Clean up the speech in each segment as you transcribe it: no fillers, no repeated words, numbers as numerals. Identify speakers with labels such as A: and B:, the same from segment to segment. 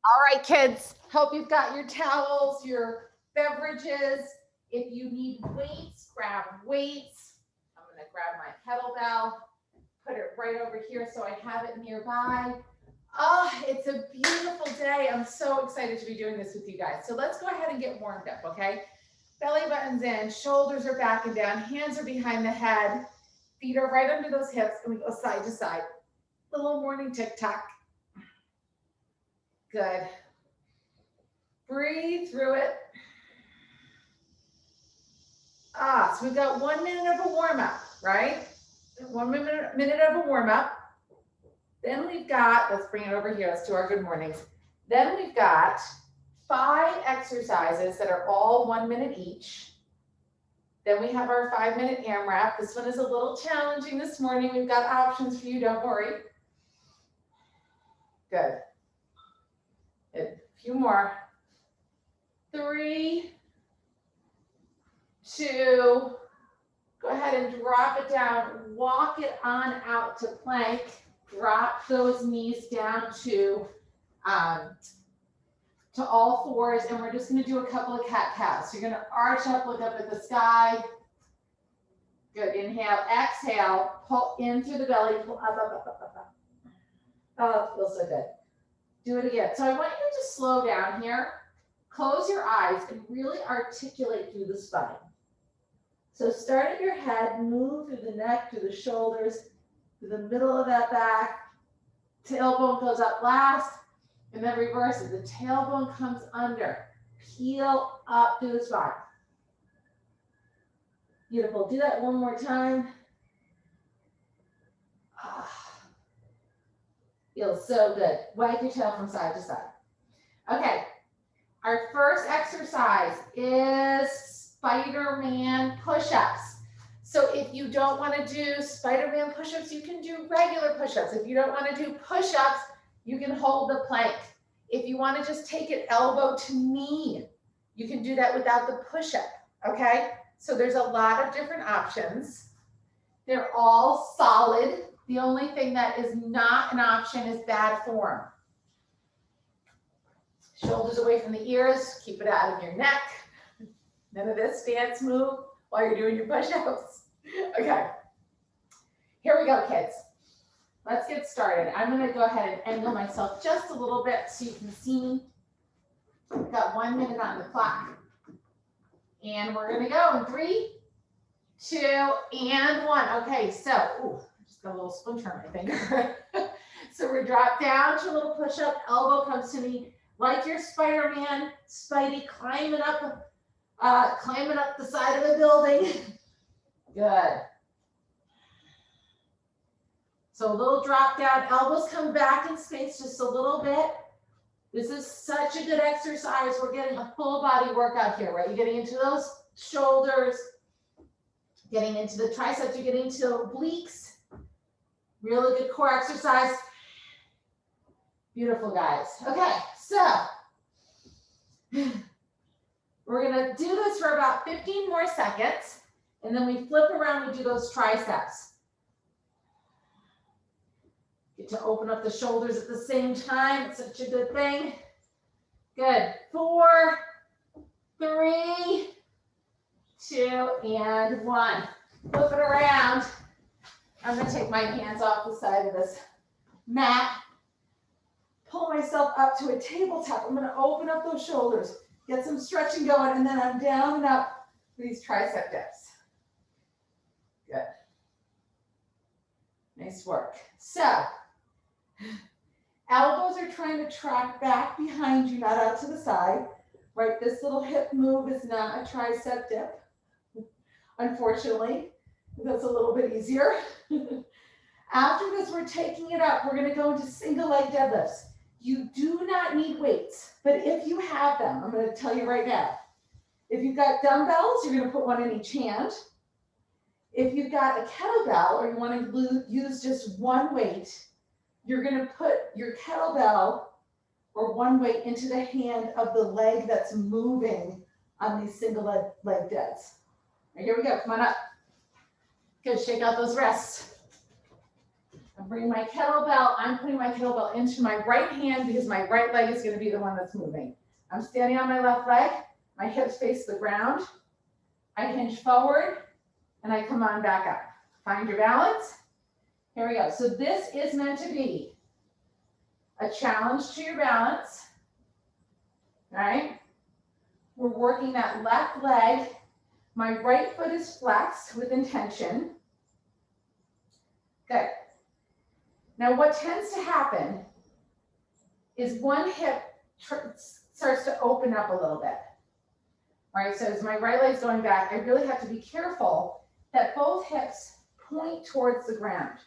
A: All right, kids, hope you've got your towels, your beverages. If you need weights, grab weights. I'm gonna grab my kettlebell, put it right over here so I have it nearby. Oh, it's a beautiful day. I'm so excited to be doing this with you guys. So let's go ahead and get warmed up, okay? Belly button's in, shoulders are back and down, hands are behind the head, feet are right under those hips, and we go side to side. Little morning tick-tock. Good. Breathe through it. So we've got 1 minute of a warm-up, right? 1 minute of a warm-up. Then we've got, let's bring it over here, let's do our good mornings. Then we've got 5 exercises that are all 1 minute each. Then we have our 5-minute AMRAP. This one is a little challenging this morning. We've got options for you, don't worry. Good. A few more. 3, 2, go ahead and drop it down. Walk it on out to plank. Drop those knees down to all fours, and we're just going to do a couple of cat-cows. So you're going to arch up, look up at the sky. Good. Inhale, exhale, pull in through the belly, pull up, up, up, up, up, up. Oh, it feels so good. Do it again. So I want you to slow down here. Close your eyes and really articulate through the spine. So start at your head, move through the neck, through the shoulders, through the middle of that back. Tailbone goes up last, and then reverses. The tailbone comes under. Peel up through the spine. Beautiful. Do that one more time. Feels so good. Wag your tail from side to side. Okay. Our first exercise is Spiderman push-ups. So if you don't want to do Spiderman push-ups, you can do regular push-ups. If you don't want to do push-ups, you can hold the plank. If you want to just take it elbow to knee, you can do that without the push-up, okay? So there's a lot of different options. They're all solid. The only thing that is not an option is bad form. Shoulders away from the ears, keep it out of your neck. None of this stance move while you're doing your push-ups. Okay, here we go, kids. Let's get started. I'm gonna go ahead and angle myself just a little bit so you can see me. We've got 1 minute on the clock. And we're gonna go in 3, 2, and 1. Okay, so, I just got a little splinter on my finger. So we're dropped down to a little push-up, elbow comes to me. Like your Spider-Man, Spidey climbing up the side of the building. Good. So a little drop down, elbows come back in space just a little bit. This is such a good exercise. We're getting a full body workout here, right? You're getting into those shoulders, getting into the triceps, you're getting into the obliques. Really good core exercise. Beautiful, guys. Okay, so we're gonna do this for about 15 more seconds, and then we flip around, we do those triceps. Get to open up the shoulders at the same time. It's such a good thing. Good. 4, 3, 2, and 1. Flip it around. I'm gonna take my hands off the side of this mat. Pull myself up to a tabletop. I'm gonna open up those shoulders, get some stretching going, and then I'm down and up for these tricep dips. Good. Nice work. So, elbows are trying to track back behind you, not out to the side, right? This little hip move is not a tricep dip, unfortunately. That's a little bit easier. After this, we're taking it up. We're gonna go into single leg deadlifts. You do not need weights, but if you have them, I'm gonna tell you right now, if you've got dumbbells, you're gonna put one in each hand. If you've got a kettlebell or you wanna use just one weight, you're gonna put your kettlebell or one weight into the hand of the leg that's moving on these single leg deads. All right, here we go, come on up. Good, shake out those wrists. I'm bringing my kettlebell. I'm putting my kettlebell into my right hand because my right leg is going to be the one that's moving. I'm standing on my left leg. My hips face the ground. I hinge forward and I come on back up. Find your balance. Here we go. So this is meant to be a challenge to your balance. All right. We're working that left leg. My right foot is flexed with intention. Good. Now what tends to happen is one hip starts to open up a little bit. All right, so as my right leg's going back, I really have to be careful that both hips point towards the ground.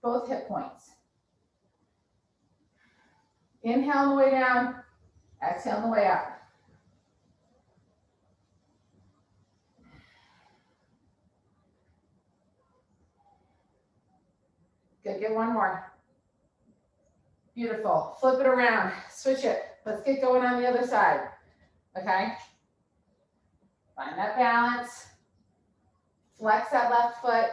A: Both hip points. Inhale on the way down, exhale on the way up. Good, get one more. Beautiful. Flip it around, switch it. Let's get going on the other side, okay? Find that balance. Flex that left foot.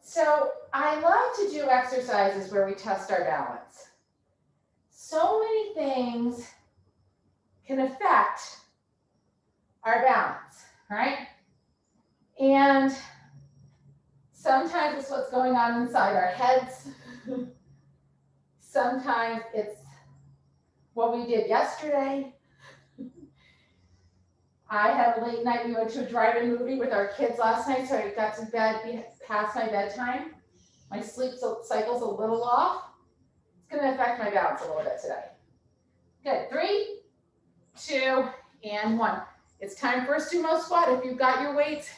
A: So I love to do exercises where we test our balance. So many things can affect our balance, right? And sometimes it's what's going on inside our heads. Sometimes it's what we did yesterday. I had a late night. We went to a drive-in movie with our kids last night, so I got to bed past my bedtime. My sleep cycle's a little off. It's going to affect my balance a little bit today. Good. 3, 2, and 1. It's time for a sumo squat. If you've got your weights,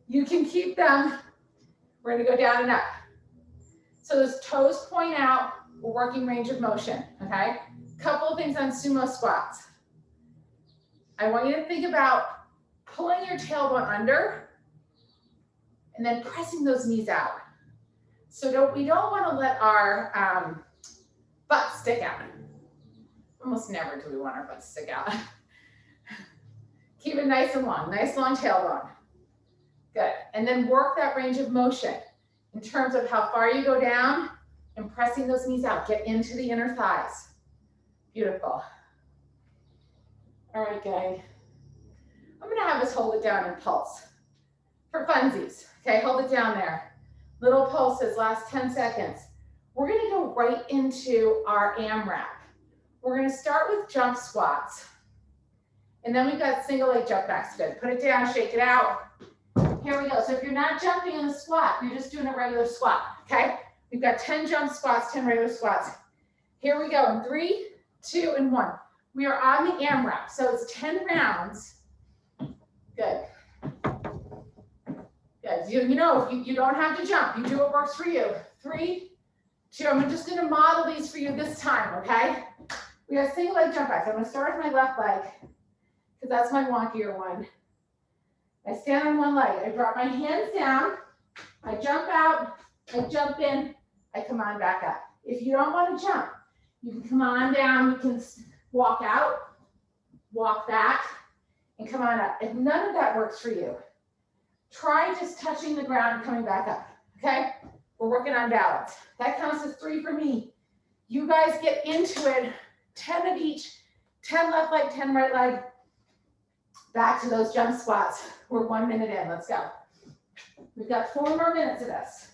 A: you can keep them. We're going to go down and up. So those toes point out. We're working range of motion, okay? Couple of things on sumo squats. I want you to think about pulling your tailbone under and then pressing those knees out. So we don't want to let our butt stick out. Almost never do we want our butt to stick out. Keep it nice and long, nice long tailbone. Good. And then work that range of motion in terms of how far you go down and pressing those knees out. Get into the inner thighs. Beautiful. All right, gang. I'm going to have us hold it down in pulse for funsies. Okay, hold it down there. Little pulses, last 10 seconds. We're going to go right into our AMRAP. We're going to start with jump squats. And then we've got single leg jump backs. Good. Put it down, shake it out. Here we go. So if you're not jumping in the squat, you're just doing a regular squat. Okay? We've got 10 jump squats, 10 regular squats. Here we go in 3, 2, and 1. We are on the AMRAP, so it's 10 rounds. Good. Good. You know, you don't have to jump. You do what works for you. 3, 2. I'm just going to model these for you this time, okay? We have single leg jump backs. I'm going to start with my left leg because that's my wonkier one. I stand on one leg. I drop my hands down. I jump out. I jump in. I come on back up. If you don't want to jump, you can come on down. You can walk out, walk back, and come on up. If none of that works for you, try just touching the ground and coming back up, okay? We're working on balance. That counts as 3 for me. You guys get into it, 10 of each, 10 left leg, 10 right leg. Back to those jump squats. We're 1 minute in, let's go. We've got 4 more minutes of this.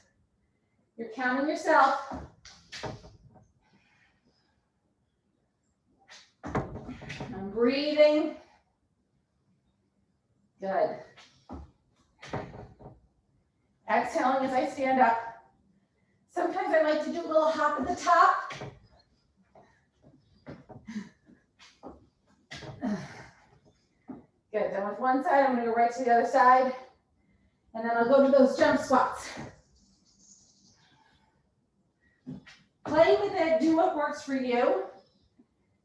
A: You're counting yourself. I'm breathing. Good. Exhaling as I stand up. Sometimes I like to do a little hop at the top. Good. Then with one side, I'm going to go right to the other side. And then I'll go to those jump squats. Play with it. Do what works for you.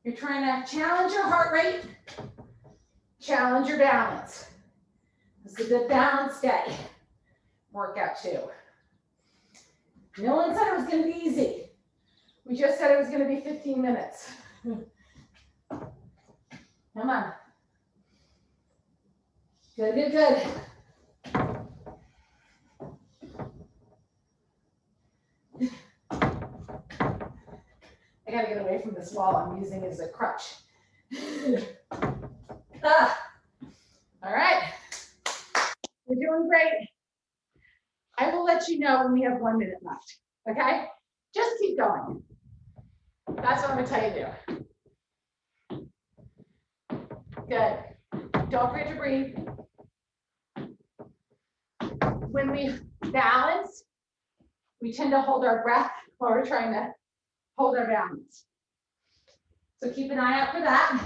A: You're trying to challenge your heart rate, challenge your balance. This is a good balance day. Workout too. No one said it was going to be easy. We just said it was going to be 15 minutes. Come on. Good, good, good. gotta get away from this wall. I'm using it as a crutch. All right. We're doing great. I will let you know when we have 1 minute left. Okay? Just keep going. That's what I'm gonna tell you to do. Good. Don't forget to breathe. When we balance, we tend to hold our breath while we're trying to hold our balance. So keep an eye out for that.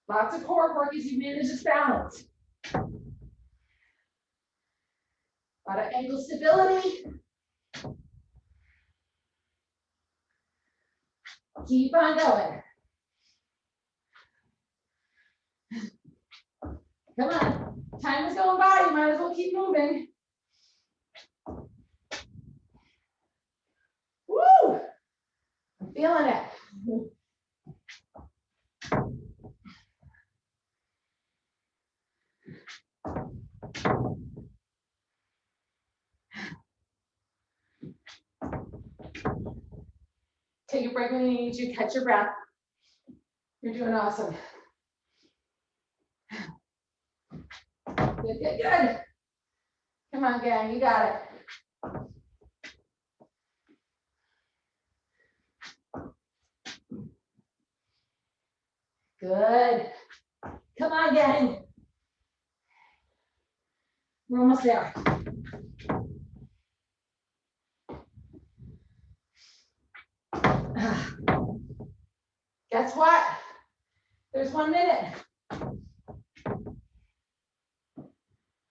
A: Lots of core work as you manage this balance. A lot of ankle stability. Keep on going. Come on. Time is going by. You might as well keep moving. Woo! I'm feeling it. Take a break when you need to. Catch your breath. You're doing awesome. Good, good, good. Come on, gang. You got it. Good. Come on, gang. We're almost there. Guess what? There's 1 minute.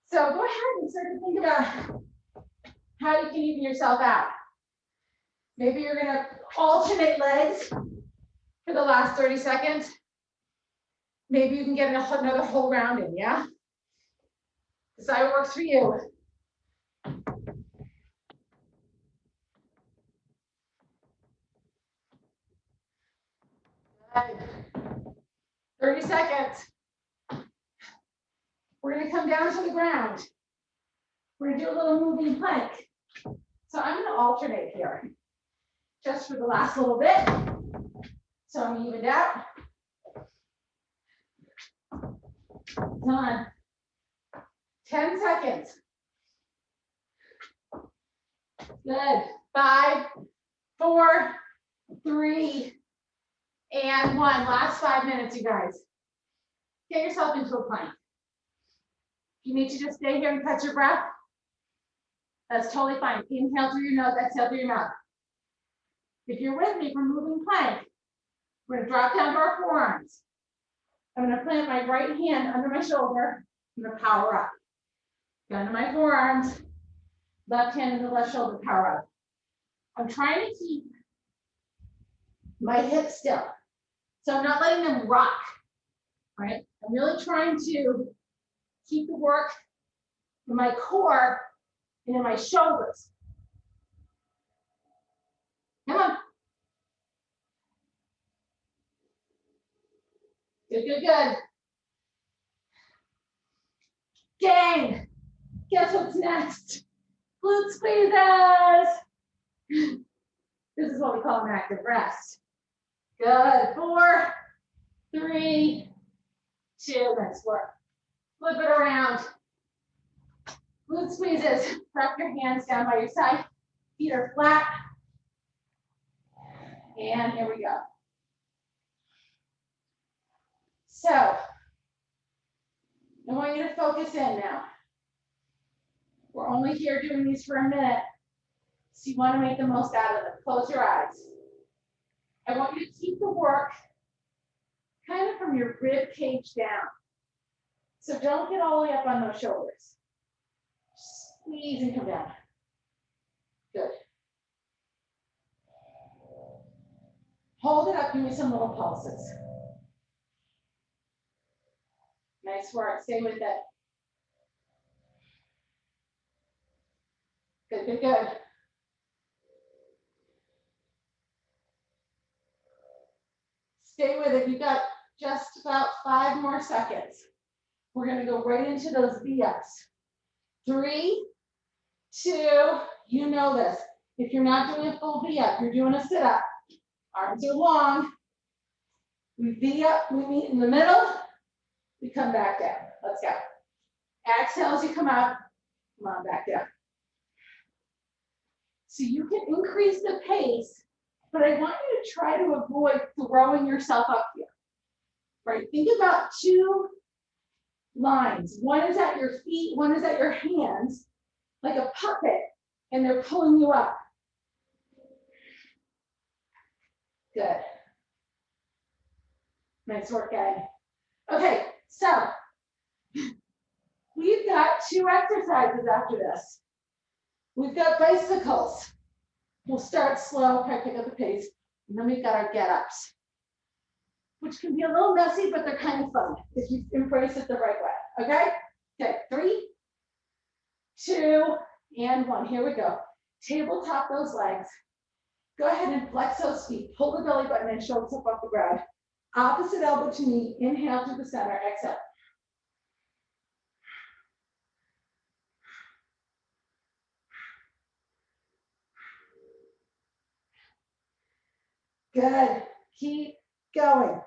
A: So go ahead and start to think about how you can even yourself out. Maybe you're gonna alternate legs for the last 30 seconds. Maybe you can get another whole round in, yeah? Decide what works for you. Good. 30 seconds. We're gonna come down to the ground. We're gonna do a little moving plank. So I'm gonna alternate here, just for the last little bit. So I'm evened out. Come on. 10 seconds. Good. 5, 4, 3, and 1. Last 5 minutes, you guys. Get yourself into a plank. If you need to just stay here and catch your breath, that's totally fine. Inhale through your nose, exhale through your mouth. If you're with me for moving plank, we're gonna drop down to our forearms. I'm gonna plant my right hand under my shoulder. I'm gonna power up. Down to my forearms, left hand and the left shoulder, power up. I'm trying to keep my hips still. So I'm not letting them rock, right? I'm really trying to keep the work in my core and in my shoulders. Come on. Good, good, good. Gang, guess what's next? Glute squeezes. This is what we call an active rest. Good. 4, 3, 2. Let's work. Flip it around. Glute squeezes. Wrap your hands down by your side. Feet are flat. And here we go. So, I want you to focus in now. We're only here doing these for a minute, so you want to make the most out of them. Close your eyes. I want you to keep the work kind of from your rib cage down. So don't get all the way up on those shoulders. Squeeze and come down. Good. Hold it up, give me some little pulses. Nice work, stay with it. Good, good, good. Stay with it, you've got just about 5 more seconds. We're gonna go right into those V-ups. 3, 2, you know this. If you're not doing a full V-up, you're doing a sit-up. Arms are long. We V-up, we meet in the middle. We come back down. Let's go. Exhale as you come out. Come on, back down. So you can increase the pace, but I want you to try to avoid throwing yourself up here. Right? Think about 2 lines. One is at your feet, one is at your hands, like a puppet, and they're pulling you up. Good. Nice work, gang. Okay, so we've got 2 exercises after this. We've got bicycles. We'll start slow, pick up the pace, and then we've got our get-ups, which can be a little messy, but they're kind of fun if you embrace it the right way, okay? Okay, 3, 2, and 1. Here we go. Tabletop those legs. Go ahead and flex those feet. Pull the belly button and shoulders up off the ground. Opposite elbow to knee. Inhale through the center. Exhale. Good. Keep going.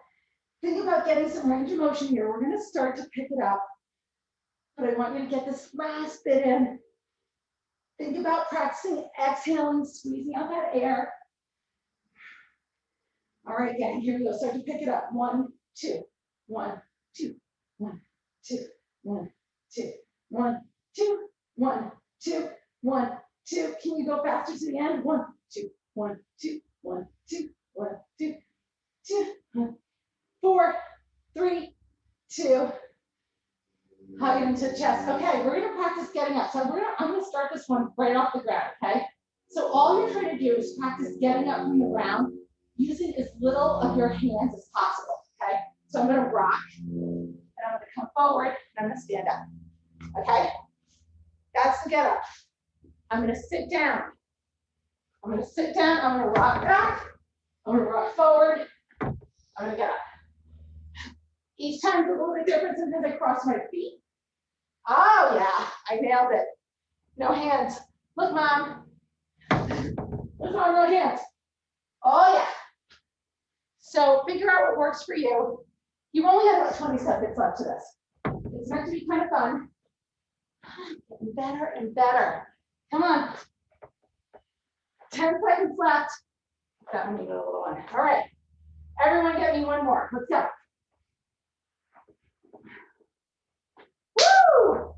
A: Think about getting some range of motion here. We're going to start to pick it up, but I want you to get this last bit in. Think about practicing exhaling, squeezing out that air. All right, gang, here we go. Start to pick it up. 1, 2, 1, 2, 1, 2, 1, 2, 1, 2, 1, 2, 1, 2. Can you go faster to the end? 1, 2, 1, 2, 1, 2, 1, 2, 2, 1, 4, 3, 2. Hug it into the chest. Okay, we're gonna practice getting up. So I'm gonna start this one right off the ground, okay? So all you're trying to do is practice getting up from the ground using as little of your hands as possible, okay? So I'm gonna rock, and I'm gonna come forward, and I'm gonna stand up, okay? That's the get up. I'm gonna sit down. I'm gonna sit down, I'm gonna rock back, I'm gonna rock forward, I'm gonna get up. Each time is a little bit different. Sometimes I cross my feet. Oh yeah, I nailed it. No hands. Look, Mom. Look, Mom, no hands. Oh yeah. So figure out what works for you. You've only had about 20 seconds left to this. It's meant to be kind of fun. Getting better and better. Come on. 10 seconds left. That one needed a little one. All right. Everyone get me one more. Let's go. Woo!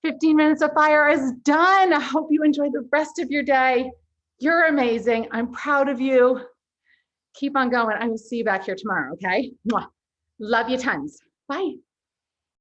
A: 15 minutes of fire is done. I hope you enjoy the rest of your day. You're amazing. I'm proud of you. Keep on going. I will see you back here tomorrow, okay? Mwah. Love you tons. Bye.